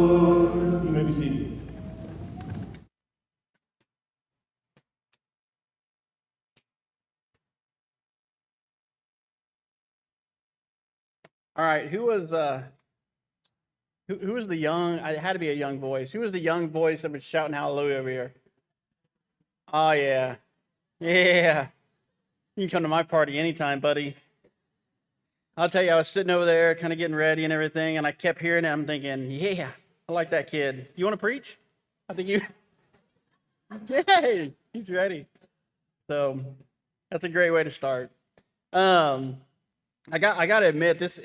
You may be seated. All right, who was the young? It had to be a young voice. Who was the young voice that was shouting hallelujah over here? Oh yeah, yeah. You can come to my party anytime, buddy. I'll tell you, I was sitting over there, kind of getting ready and everything, and I kept hearing it. I'm thinking, yeah, I like that kid. You want to preach? I think you. Yay, he's ready. So that's a great way to start. Um, I got to admit this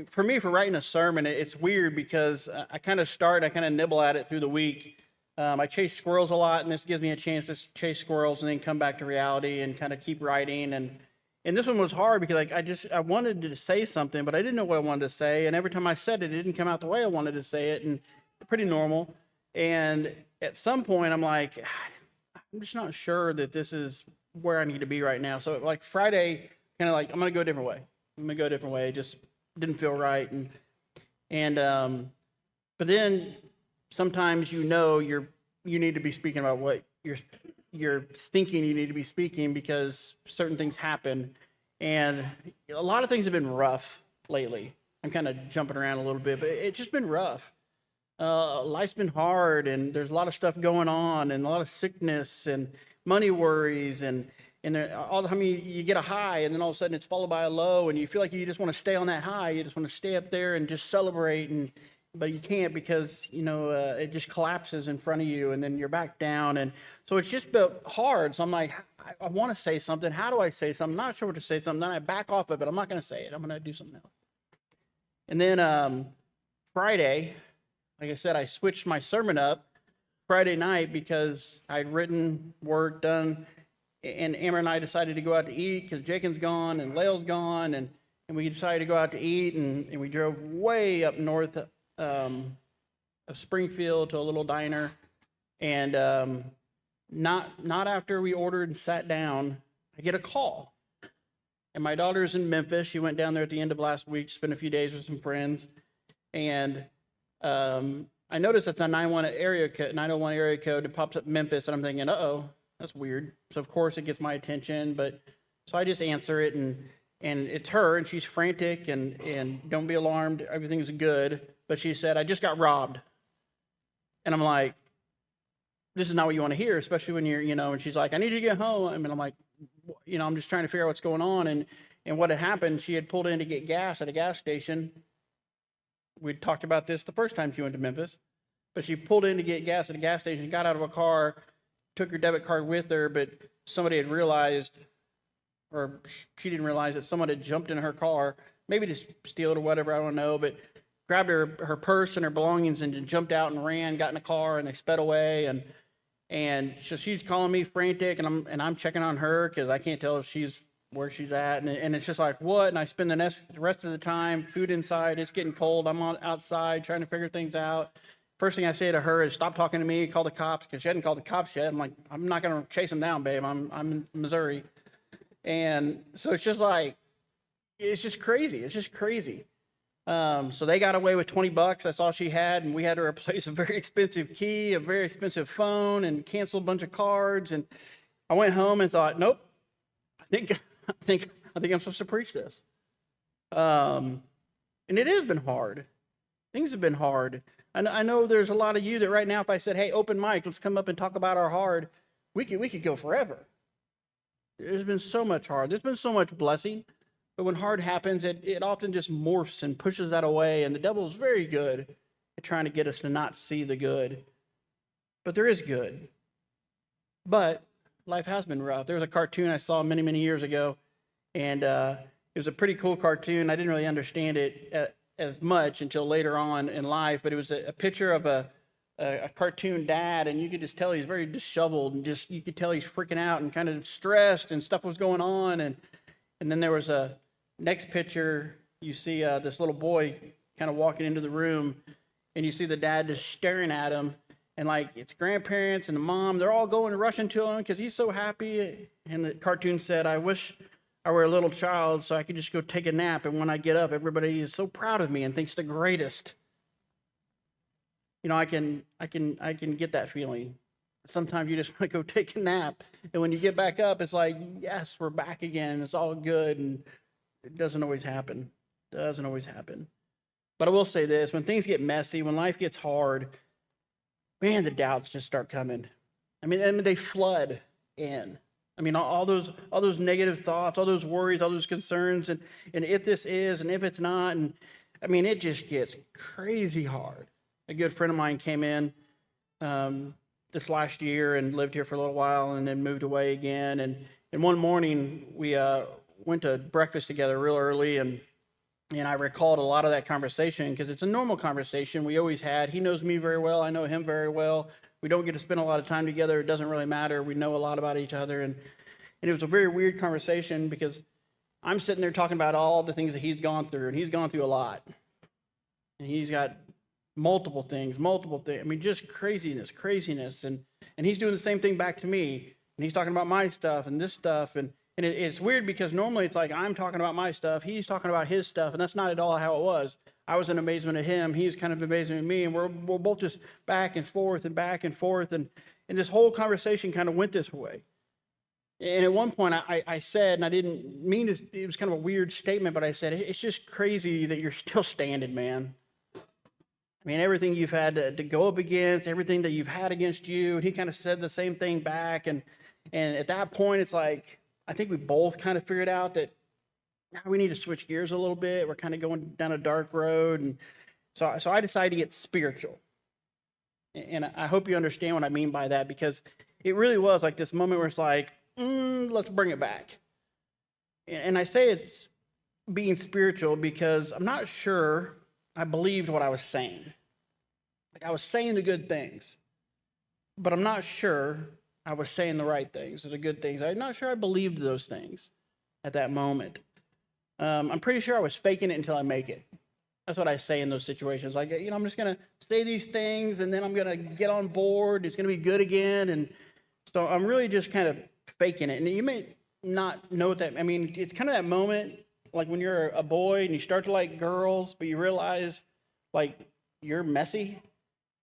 for me for writing a sermon. It's weird because I kind of nibble at it through the week. I chase squirrels a lot, and this gives me a chance to chase squirrels and then come back to reality and kind of keep writing. And this one was hard because I wanted to say something, but I didn't know what I wanted to say. And every time I said it, it didn't come out the way I wanted to say it, and pretty normal. And at some point, I'm like, I'm just not sure that this is where I need to be right now. So like Friday, kind of like I'm gonna go a different way. I'm gonna go a different way. It just didn't feel right, and but then sometimes you need to be speaking about what you're thinking you need to be speaking because certain things happen, and a lot of things have been rough lately. I'm kind of jumping around a little bit, but it's just been rough. Life's been hard, and there's a lot of stuff going on, and a lot of sickness and money worries, and all the time you get a high, and then all of a sudden it's followed by a low, and you feel like you just want to stay on that high. You just want to stay up there and just celebrate, but you can't because it just collapses in front of you, and then you're back down, and so it's just been hard. So I'm like, I want to say something. How do I say something? I'm not sure what to say. Something. Then I back off of it. I'm not going to say it. I'm going to do something else. And then Friday, like I said, I switched my sermon up Friday night because I'd written, work done, and Amber and I decided to go out to eat because Jacob's gone and Lael's gone, and we decided to go out to eat, and we drove way up north of Springfield to a little diner, and not after we ordered and sat down, I get a call. And my daughter's in Memphis. She went down there at the end of last week, spent a few days with some friends, and I noticed it's a 901 area code. It pops up Memphis, and I'm thinking, uh-oh, that's weird. So of course it gets my attention, but so I just answer it, and it's her, and she's frantic, and don't be alarmed, everything's good. But she said, I just got robbed. And I'm like, this is not what you want to hear, especially when you're, and she's like, I need you to get home. I mean, I'm like, I'm just trying to figure out what's going on. And what had happened, she had pulled in to get gas at a gas station. We talked about this the first time she went to Memphis, but she pulled in to get gas at a gas station, got out of a car, took her debit card with her, but somebody had realized, or she didn't realize that someone had jumped in her car, maybe to steal it or whatever, I don't know, but grabbed her purse and her belongings and just jumped out and ran, got in a car, and they sped away. And so she's calling me frantic, and I'm checking on her because I can't tell if she's where she's at, and it's just like, what? And I spend the rest of the time, food inside, it's getting cold, I'm outside trying to figure things out. First thing I say to her is, stop talking to me, call the cops, because she hadn't called the cops yet. I'm like, I'm not going to chase them down, babe. I'm in Missouri. And so it's just like, it's just crazy. It's just crazy. So they got away with $20. That's all she had, and we had to replace a very expensive key, a very expensive phone, and cancel a bunch of cards. And I went home and thought, nope, I think I'm supposed to preach this. And it has been hard. Things have been hard. I know there's a lot of you that right now, if I said, hey, open mic, let's come up and talk about our hard, we could go forever. There's been so much hard. There's been so much blessing. But when hard happens, it often just morphs and pushes that away. And the devil's very good at trying to get us to not see the good. But there is good. But life has been rough. There was a cartoon I saw many, many years ago. And it was a pretty cool cartoon. I didn't really understand it as much until later on in life. But it was a picture of a cartoon dad. And you could just tell he's very disheveled. And you could tell he's freaking out and kind of stressed and stuff was going on. And then there was a next picture, you see this little boy kind of walking into the room, and you see the dad just staring at him, and like it's grandparents and the mom, they're all going rushing to him because he's so happy. And the cartoon said, I wish I were a little child so I could just go take a nap, and when I get up, everybody is so proud of me and thinks the greatest. I can get that feeling. Sometimes you just want to go take a nap, and when you get back up, it's like, yes, we're back again. It's all good, and it doesn't always happen. Doesn't always happen. But I will say this: when things get messy, when life gets hard, man, the doubts just start coming. I mean, they flood in. I mean, all those negative thoughts, all those worries, all those concerns, and if this is, and if it's not, and I mean, it just gets crazy hard. A good friend of mine came in this last year and lived here for a little while, and then moved away again. And one morning we went to breakfast together real early, and I recalled a lot of that conversation because it's a normal conversation we always had. He knows me very well. I know him very well. We don't get to spend a lot of time together. It doesn't really matter. We know a lot about each other. And it was a very weird conversation because I'm sitting there talking about all the things that he's gone through, and he's gone through a lot. And he's got multiple things. I mean, just craziness. And he's doing the same thing back to me. And he's talking about my stuff and this stuff. And it's weird because normally it's like I'm talking about my stuff, he's talking about his stuff, and that's not at all how it was. I was in amazement at him, he's kind of amazement at me, and we're both just back and forth, and this whole conversation kind of went this way. And at one point I said, and I didn't mean to, it was kind of a weird statement, but I said, it's just crazy that you're still standing, man. I mean, everything you've had to go up against, everything that you've had against you, and he kind of said the same thing back, and at that point it's like, I think we both kind of figured out that now we need to switch gears a little bit. We're kind of going down a dark road. And so I decided to get spiritual. And I hope you understand what I mean by that, because it really was like this moment where it's like, let's bring it back. And I say it's being spiritual because I'm not sure I believed what I was saying. Like, I was saying the good things, but I'm not sure I was saying the right things, or the good things. I'm not sure I believed those things at that moment. I'm pretty sure I was faking it until I make it. That's what I say in those situations. Like, I'm just going to say these things, and then I'm going to get on board. It's going to be good again. And so I'm really just kind of faking it. And you may not know what that, I mean, it's kind of that moment, like when you're a boy and you start to like girls, but you realize, like, you're messy.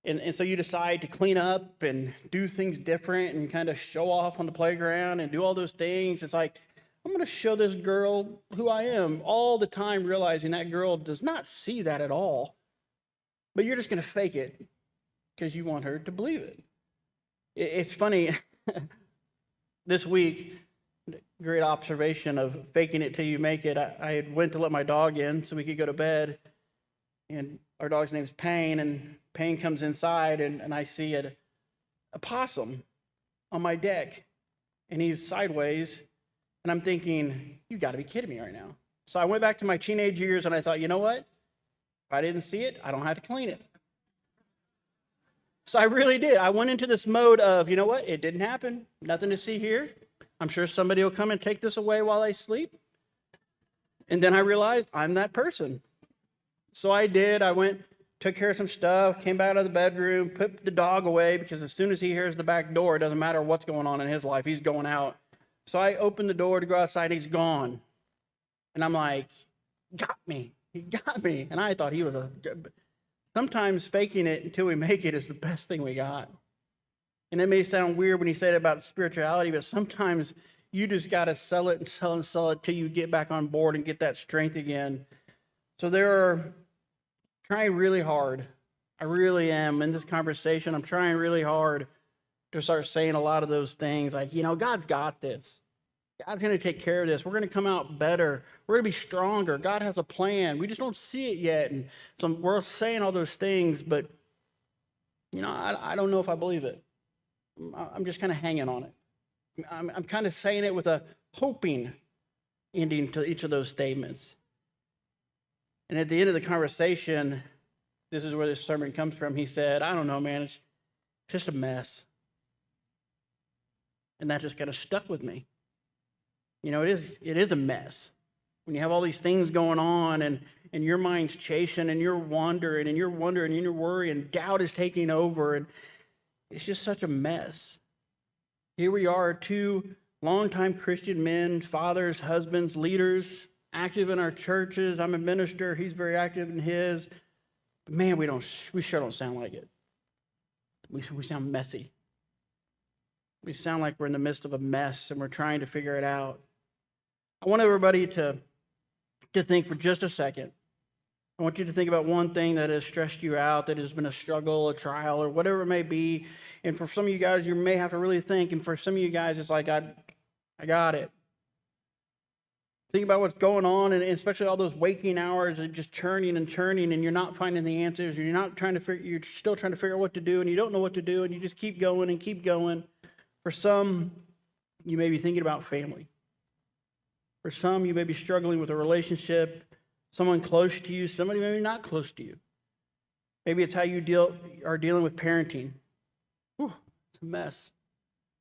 And so you decide to clean up and do things different and kind of show off on the playground and do all those things. It's like, I'm going to show this girl who I am, all the time realizing that girl does not see that at all. But you're just going to fake it because you want her to believe it. It's funny. This week, great observation of faking it till you make it. I had went to let my dog in so we could go to bed. And our dog's name is Payne, and Payne comes inside, and I see a possum on my deck, and he's sideways, and I'm thinking, you got to be kidding me right now. So I went back to my teenage years, and I thought, you know what? If I didn't see it, I don't have to clean it. So I really did. I went into this mode of, you know what? It didn't happen. Nothing to see here. I'm sure somebody will come and take this away while I sleep. And then I realized I'm that person. So I did. I went, took care of some stuff, came back out of the bedroom, put the dog away, because as soon as he hears the back door, it doesn't matter what's going on in his life, he's going out. So I opened the door to go outside, and he's gone. And I'm like, got me. He got me. And I thought he was sometimes faking it until we make it is the best thing we got. And it may sound weird when you say it about spirituality, but sometimes you just got to sell it and sell it till you get back on board and get that strength again. So trying really hard. I really am in this conversation. I'm trying really hard to start saying a lot of those things like, God's got this. God's going to take care of this. We're going to come out better. We're going to be stronger. God has a plan. We just don't see it yet. And so we're saying all those things, but, I don't know if I believe it. I'm just kind of hanging on it. I'm kind of saying it with a hoping ending to each of those statements. And at the end of the conversation, this is where this sermon comes from. He said, I don't know, man, it's just a mess. And that just kind of stuck with me. It is a mess. When you have all these things going on and your mind's chasing and you're wondering and you're worrying, doubt is taking over, and it's just such a mess. Here we are, two longtime Christian men, fathers, husbands, leaders, active in our churches. I'm a minister. He's very active in his. But man, we sure don't sound like it. we sound messy. We sound like we're in the midst of a mess and we're trying to figure it out. I want everybody to think for just a second. I want you to think about one thing that has stressed you out, that has been a struggle, a trial, or whatever it may be. And for some of you guys, you may have to really think. And for some of you guys, it's like, I got it. Think about what's going on, and especially all those waking hours and just churning and churning, and you're not finding the answers, or you're still trying to figure out what to do, and you don't know what to do, and you just keep going and keep going. For some, you may be thinking about family. For some, you may be struggling with a relationship, someone close to you, somebody maybe not close to you. Maybe it's how you are dealing with parenting. Whew, it's a mess.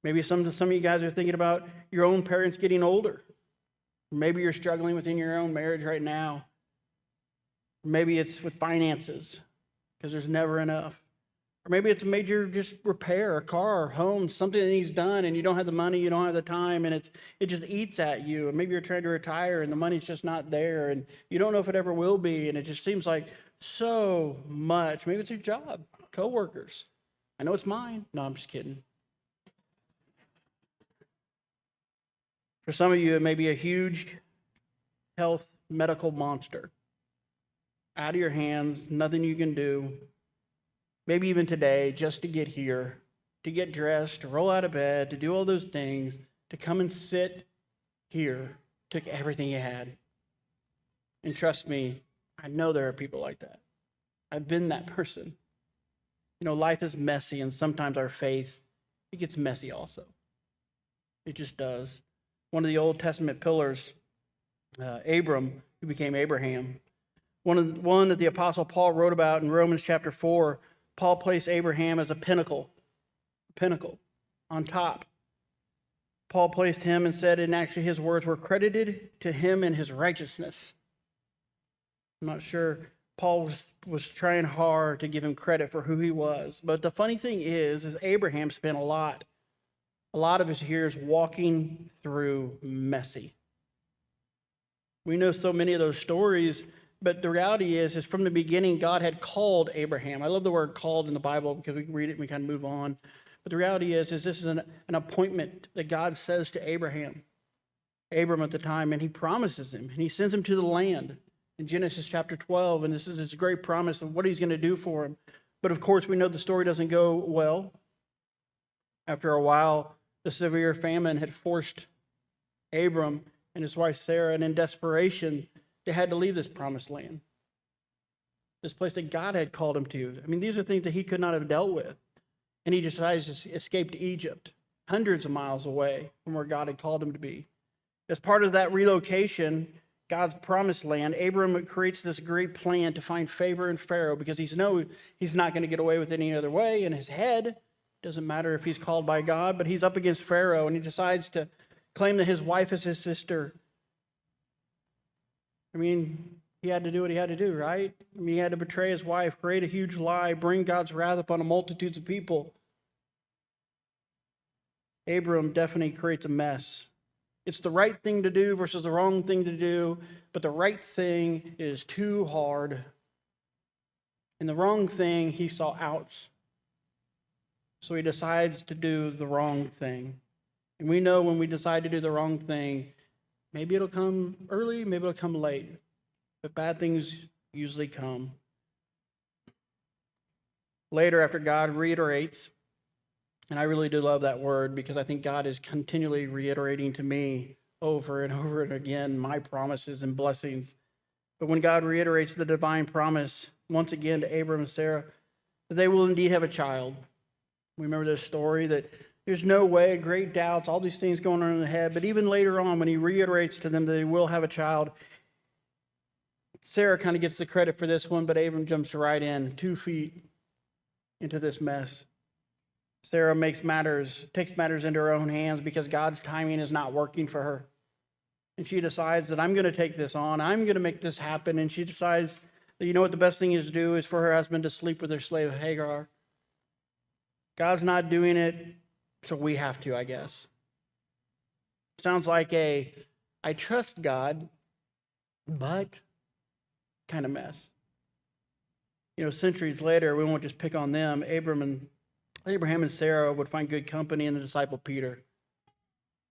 Maybe some of you guys are thinking about your own parents getting older. Maybe you're struggling within your own marriage right now. Maybe it's with finances, because there's never enough. Or maybe it's a major just repair, a car, home, something that needs done, and you don't have the money, you don't have the time, and it just eats at you. And maybe you're trying to retire, and the money's just not there, and you don't know if it ever will be, and it just seems like so much. Maybe it's your job, coworkers. I know it's mine. No, I'm just kidding. For some of you, it may be a huge health medical monster. Out of your hands, nothing you can do. Maybe even today, just to get here, to get dressed, to roll out of bed, to do all those things, to come and sit here, took everything you had. And trust me, I know there are people like that. I've been that person. You know, life is messy, and sometimes our faith, it gets messy also. It just does. One of the Old Testament pillars, Abram, who became Abraham, one that the Apostle Paul wrote about in Romans chapter 4, Paul placed Abraham as a pinnacle on top. Paul placed him and said, and actually his words were credited to him in his righteousness. I'm not sure. Paul was trying hard to give him credit for who he was. But the funny thing is Abraham spent a lot of his years walking through messy. We know so many of those stories, but the reality is from the beginning, God had called Abraham. I love the word called in the Bible because we can read it and we kind of move on. But the reality is this is an appointment that God says to Abraham. Abram at the time, and he promises him, and he sends him to the land in Genesis chapter 12, and this is his great promise of what he's going to do for him. But of course, we know the story doesn't go well. After a while, the severe famine had forced Abram and his wife Sarah, and in desperation, they had to leave this promised land, this place that God had called him to. I mean, these are things that he could not have dealt with. And he decides to escape to Egypt, hundreds of miles away from where God had called him to be. As part of that relocation, God's promised land, Abram creates this great plan to find favor in Pharaoh because he's not going to get away with it any other way. In his head, doesn't matter if he's called by God, but he's up against Pharaoh, and he decides to claim that his wife is his sister. I mean, he had to do what he had to do, right? I mean, he had to betray his wife, create a huge lie, bring God's wrath upon a multitudes of people. Abram definitely creates a mess. It's the right thing to do versus the wrong thing to do, but the right thing is too hard. And the wrong thing, he saw outs. So he decides to do the wrong thing. And we know when we decide to do the wrong thing, maybe it'll come early, maybe it'll come late. But bad things usually come. Later, after God reiterates, and I really do love that word because I think God is continually reiterating to me over and over and again my promises and blessings. But when God reiterates the divine promise once again to Abram and Sarah, that they will indeed have a child. We remember this story that there's no way, great doubts, all these things going on in the head. But even later on, when he reiterates to them that they will have a child, Sarah kind of gets the credit for this one, but Abram jumps right in, 2 feet into this mess. Sarah takes matters into her own hands because God's timing is not working for her. And she decides that I'm going to take this on. I'm going to make this happen. And she decides that, you know what, the best thing is to do is for her husband to sleep with her slave Hagar. God's not doing it, so we have to, I guess. Sounds like I trust God, but kind of mess. You know, centuries later, we won't just pick on them. Abram and Abraham and Sarah would find good company in the disciple Peter.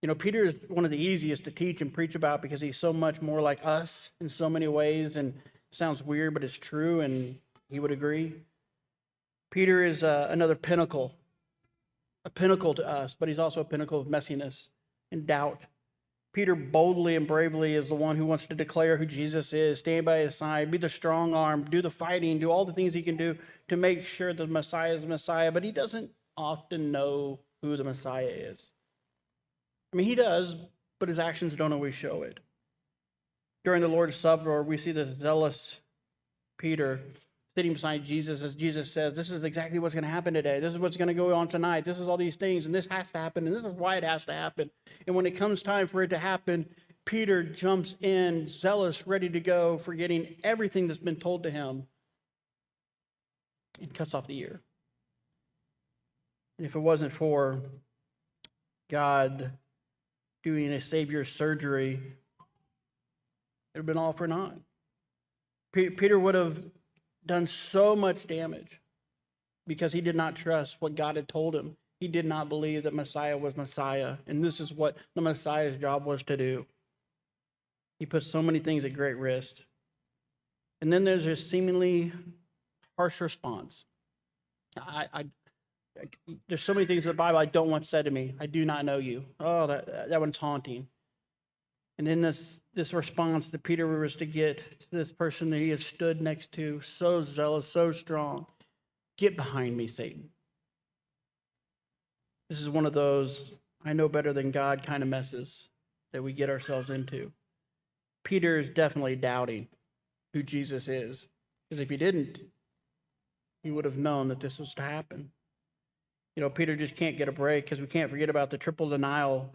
You know, Peter is one of the easiest to teach and preach about because he's so much more like us in so many ways, and it sounds weird, but it's true, and he would agree. Peter is another pinnacle, a pinnacle to us, but he's also a pinnacle of messiness and doubt. Peter boldly and bravely is the one who wants to declare who Jesus is, stand by his side, be the strong arm, do the fighting, do all the things he can do to make sure the Messiah is the Messiah, but he doesn't often know who the Messiah is. I mean, he does, but his actions don't always show it. During the Lord's Supper, we see this zealous Peter sitting beside Jesus as Jesus says, this is exactly what's going to happen today. This is what's going to go on tonight. This is all these things, and this has to happen, and this is why it has to happen. And when it comes time for it to happen, Peter jumps in, zealous, ready to go, forgetting everything that's been told to him, and cuts off the ear. And if it wasn't for God doing a Savior's surgery, it would have been all for naught. Peter would have done so much damage because he did not trust what God had told him. He did not believe that Messiah was Messiah, and this is what the Messiah's job was to do. He put so many things at great risk. And then there's a seemingly harsh response. There's so many things in the Bible I don't want said to me. I do not know you. Oh, that one's haunting. And then this response that Peter was to get to this person that he has stood next to, so zealous, so strong. Get behind me, Satan. This is one of those I know better than God kind of messes that we get ourselves into. Peter is definitely doubting who Jesus is. Because if he didn't, he would have known that this was to happen. You know, Peter just can't get a break because we can't forget about the triple denial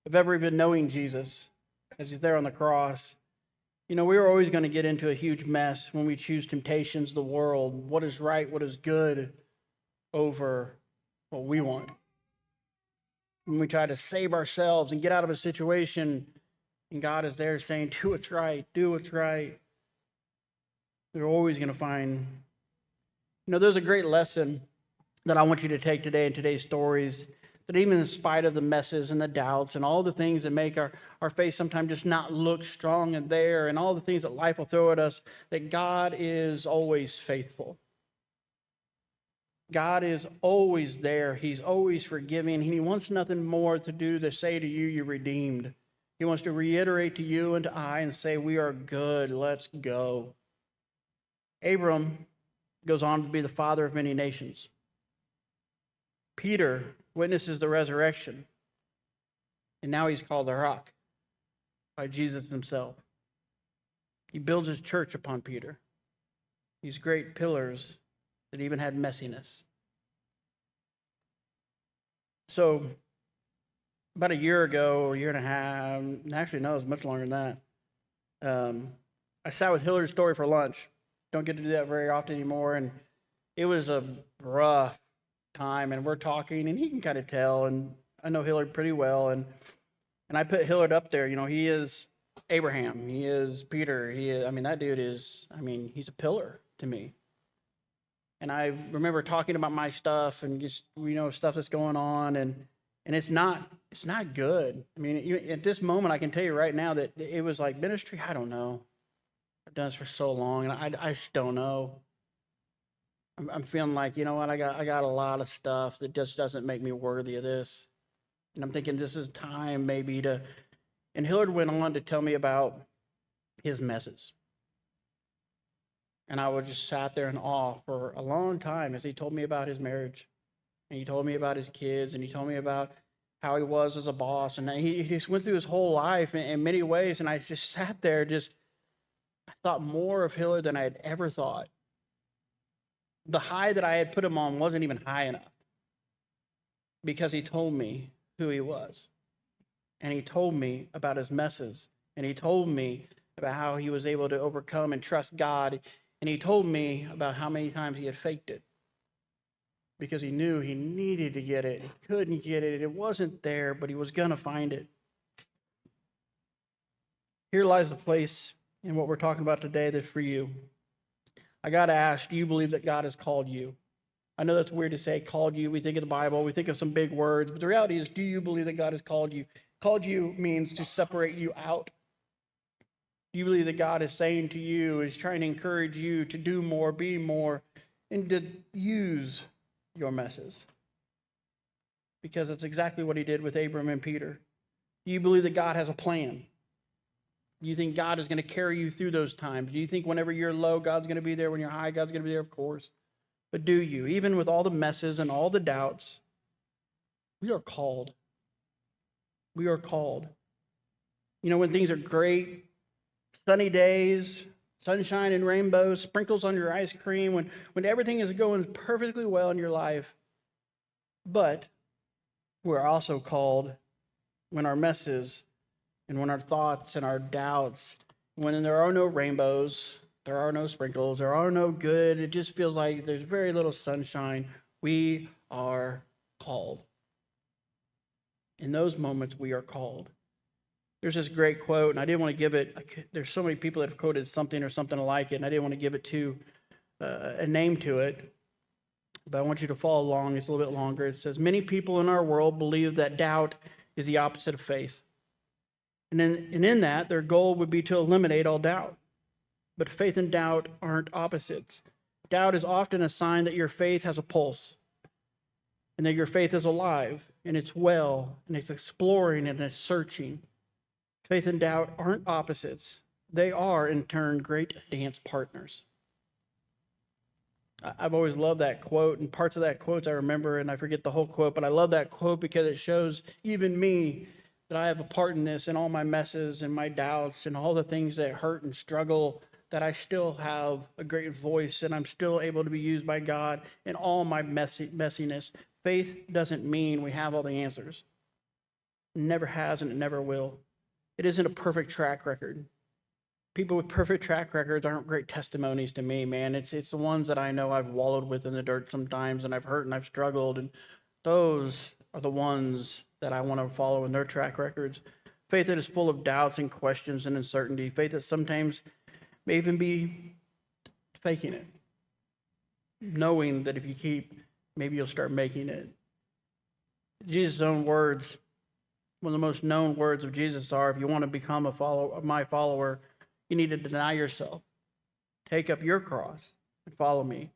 of ever even knowing Jesus as he's there on the cross. You know, we're always going to get into a huge mess when we choose temptations, the world, what is right, what is good, over what we want. When we try to save ourselves and get out of a situation, and God is there saying, do what's right, do what's right. We're always going to find, you know, there's a great lesson that I want you to take today in today's stories, that even in spite of the messes and the doubts and all the things that make our faith sometimes just not look strong and there, and all the things that life will throw at us, that God is always faithful. God is always there. He's always forgiving. He wants nothing more to do to say to you, you're redeemed. He wants to reiterate to you and to I and say, we are good. Let's go. Abram goes on to be the father of many nations. Peter witnesses the resurrection, and now he's called the Rock by Jesus himself. He builds his church upon Peter. These great pillars that even had messiness. So, about a year ago, or a year and a half, actually no, it was much longer than that. I sat with Hillary Story for lunch. Don't get to do that very often anymore, and it was a rough time, and we're talking, and he can kind of tell, and I know Hillard pretty well, and I put Hillard up there. You know, he is Abraham, he is Peter, that dude is, he's a pillar to me. And I remember talking about my stuff and just, stuff that's going on, and it's not good. At this moment, I can tell you right now that it was like ministry, I don't know. I've done this for so long, and I just don't know. I'm feeling like, you know what, I got a lot of stuff that just doesn't make me worthy of this. And I'm thinking this is time maybe to, and Hillard went on to tell me about his messes. And I was just sat there in awe for a long time as he told me about his marriage. And he told me about his kids, and he told me about how he was as a boss. And he just went through his whole life in many ways. And I just sat there, I thought more of Hillard than I had ever thought. The high that I had put him on wasn't even high enough because he told me who he was. And he told me about his messes. And he told me about how he was able to overcome and trust God. And he told me about how many times he had faked it because he knew he needed to get it. He couldn't get it. It wasn't there, but he was going to find it. Here lies the place in what we're talking about today that's for you. I got to ask, do you believe that God has called you? I know that's weird to say, called you. We think of the Bible, we think of some big words, but the reality is, do you believe that God has called you? Called you means to separate you out. Do you believe that God is saying to you, is trying to encourage you to do more, be more, and to use your messes? Because it's exactly what he did with Abram and Peter. Do you believe that God has a plan? Do you think God is going to carry you through those times? Do you think whenever you're low, God's going to be there? When you're high, God's going to be there? Of course. But do you? Even with all the messes and all the doubts, we are called. We are called. You know, when things are great, sunny days, sunshine and rainbows, sprinkles on your ice cream, when everything is going perfectly well in your life. But we're also called when our messes and when our thoughts and our doubts, when there are no rainbows, there are no sprinkles, there are no good, it just feels like there's very little sunshine, we are called. In those moments, we are called. There's this great quote, and I didn't want to give it, there's so many people that have quoted something or something like it, and I didn't want to give it to a name to it, but I want you to follow along. It's a little bit longer. It says, many people in our world believe that doubt is the opposite of faith. And in that, their goal would be to eliminate all doubt. But faith and doubt aren't opposites. Doubt is often a sign that your faith has a pulse, and that your faith is alive, and it's well, and it's exploring, and it's searching. Faith and doubt aren't opposites. They are, in turn, great dance partners. I've always loved that quote, and parts of that quote I remember, and I forget the whole quote, but I love that quote because it shows even me that I have a part in this, and all my messes and my doubts and all the things that hurt and struggle, that I still have a great voice, and I'm still able to be used by God in all my messiness. Faith doesn't mean we have all the answers. It never has, and it never will. It isn't a perfect track record. People with perfect track records aren't great testimonies to me, man. It's the ones that I know I've wallowed with in the dirt sometimes, and I've hurt and I've struggled, and those are the ones that I want to follow in their track records. Faith that is full of doubts and questions and uncertainty. Faith that sometimes may even be faking it, knowing that if you keep, maybe you'll start making it. Jesus' own words, one of the most known words of Jesus are, if you want to become my follower, you need to deny yourself, take up your cross, and follow me.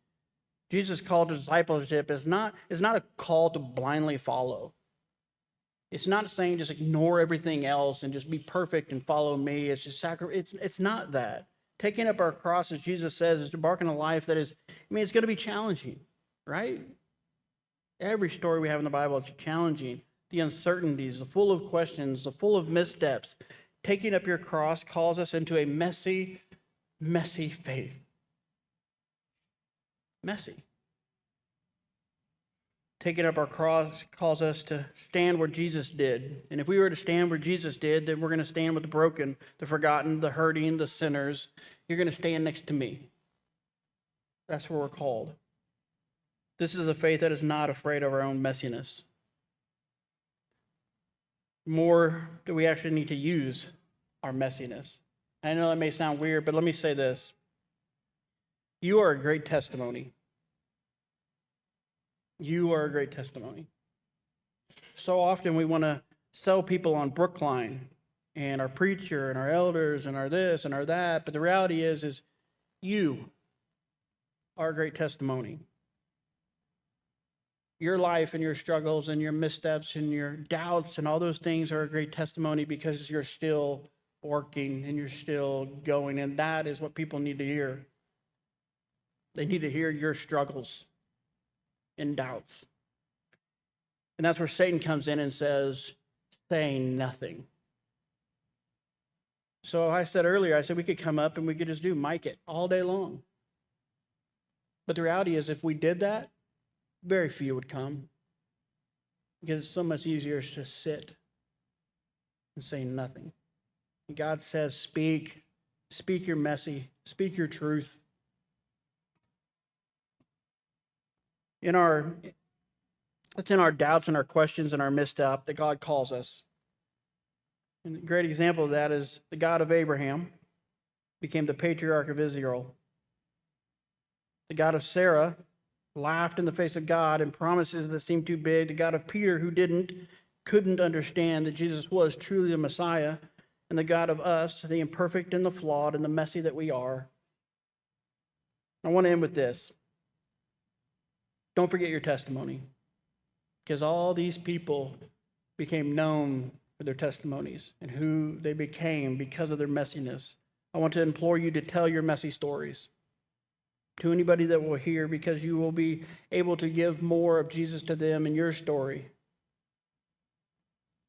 Jesus' call to discipleship is not a call to blindly follow. It's not saying just ignore everything else and just be perfect and follow me. It's just it's not that. Taking up our cross, as Jesus says, is to embark on a life that is, it's going to be challenging, right? Every story we have in the Bible is challenging. The uncertainties, the full of questions, the full of missteps. Taking up your cross calls us into a messy, messy faith. Messy. Taking up our cross calls us to stand where Jesus did. And if we were to stand where Jesus did, then we're going to stand with the broken, the forgotten, the hurting, the sinners. You're going to stand next to me. That's where we're called. This is a faith that is not afraid of our own messiness. More do we actually need to use our messiness. I know that may sound weird, but let me say this. You are a great testimony. You are a great testimony. So often we want to sell people on Brookline and our preacher and our elders and our this and our that, but the reality is you are a great testimony. Your life and your struggles and your missteps and your doubts and all those things are a great testimony because you're still working and you're still going, and that is what people need to hear. They need to hear your struggles and doubts. And that's where Satan comes in and says, saying nothing. So I said earlier, I said we could come up and we could just mic it all day long. But the reality is if we did that, very few would come. Because it's so much easier to sit and say nothing. And God says, speak your messy, speak your truth. It's in our doubts and our questions and our misstep that God calls us. And a great example of that is the God of Abraham became the patriarch of Israel. The God of Sarah laughed in the face of God and promises that seemed too big, the God of Peter who couldn't understand that Jesus was truly the Messiah, and the God of us, the imperfect and the flawed and the messy that we are. I want to end with this. Don't forget your testimony, because all these people became known for their testimonies and who they became because of their messiness. I want to implore you to tell your messy stories to anybody that will hear, because you will be able to give more of Jesus to them in your story.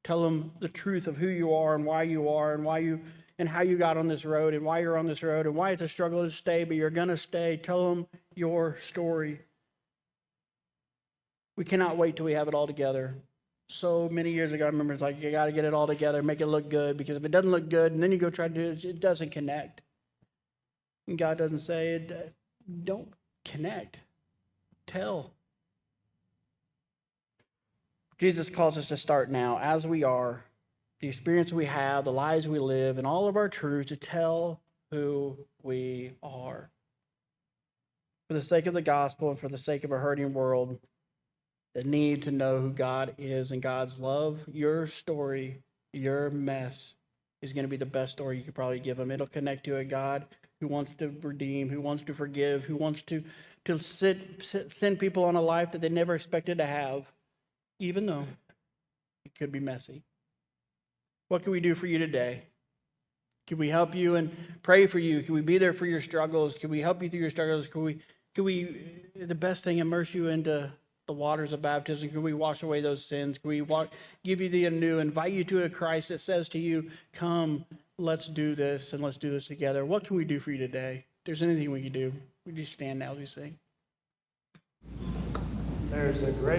Tell them the truth of who you are and why you are and how you got on this road and why you're on this road and why it's a struggle to stay, but you're going to stay. Tell them your story. We cannot wait till we have it all together. So many years ago, I remember it's like, you got to get it all together, make it look good, because if it doesn't look good and then you go try to do it, it doesn't connect. And God doesn't say it. Don't connect. Tell. Jesus calls us to start now, as we are, the experience we have, the lives we live, and all of our truths, to tell who we are. For the sake of the gospel and for the sake of a hurting world that need to know who God is and God's love, your story, your mess is going to be the best story you could probably give them. It'll connect to a God who wants to redeem, who wants to forgive, who wants to send people on a life that they never expected to have, even though it could be messy. What can we do for you today? Can we help you and pray for you? Can we be there for your struggles? Can we help you through your struggles? Can we the best thing, immerse you into the waters of baptism? Can we wash away those sins? Can we give you the anew, invite you to a Christ that says to you, come, let's do this, and let's do this together? What can we do for you today? If there's anything we can do, we just stand now as we sing. There's a great